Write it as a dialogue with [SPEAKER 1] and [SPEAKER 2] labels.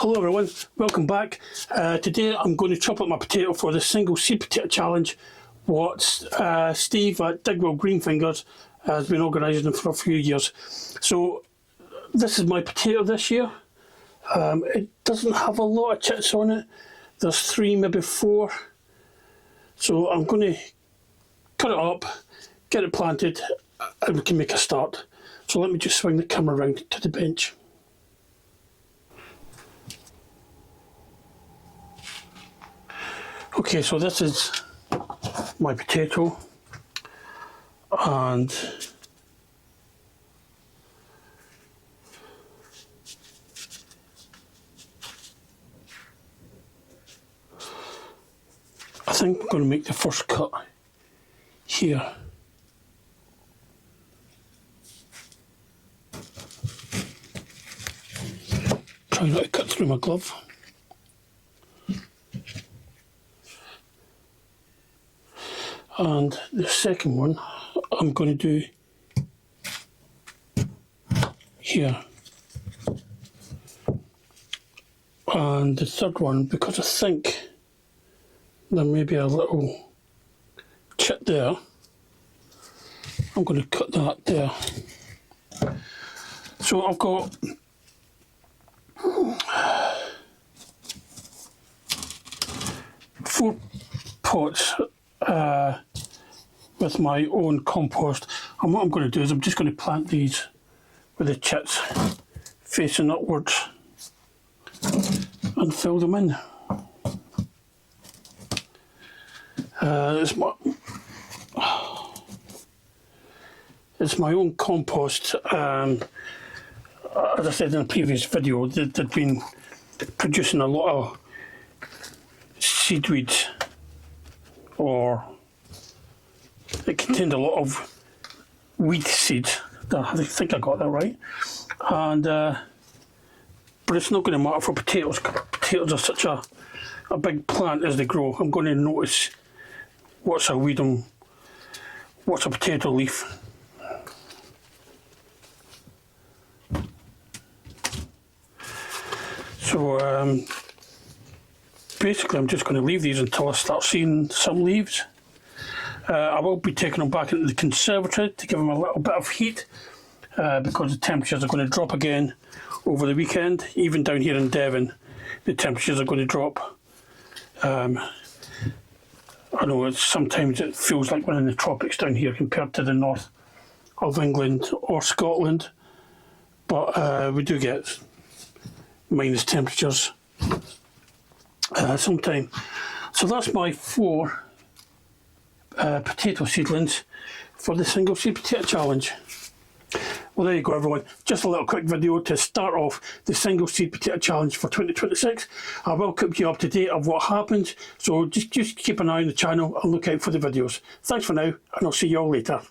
[SPEAKER 1] Hello everyone, welcome back. Today I'm going to chop up my potato for the single seed potato challenge what Steve at Digwell Greenfingers has been organising for a few years. So this is my potato this year. It doesn't have a lot of chits on it. There's 3, maybe 4. So I'm going to cut it up, get it planted, and we can make a start. So let me just swing the camera around to the bench. Okay, so this is my potato, and I think I'm going to make the first cut here. Try not to cut through my glove. And the second one I'm going to do here. And the third one, because I think there may be a little chit there, I'm going to cut that there. So I've got four pots with my own compost, and what I'm going to do is I'm just going to plant these with the chits facing upwards and fill them in. It's my own compost. As I said in a previous video, they've been producing a lot of seed weeds, or it contained a lot of wheat seed. I think I got that right. And but it's not going to matter for potatoes. Potatoes are such a big plant as they grow. I'm going to notice what's a weed and what's a potato leaf. So basically I'm just going to leave these until I start seeing some leaves. I will be taking them back into the conservatory to give them a little bit of heat because the temperatures are going to drop again over the weekend. Even down here in Devon, the temperatures are going to drop. I know sometimes it feels like we're in the tropics down here compared to the north of England or Scotland, but we do get minus temperatures sometimes. So that's my 4 potato seedlings for the single seed potato challenge. Well, there you go everyone, just a little quick video to start off the single seed potato challenge for 2026. I will keep you up to date of what happens, so just keep an eye on the channel and look out for the videos. Thanks for now, and I'll see you all later.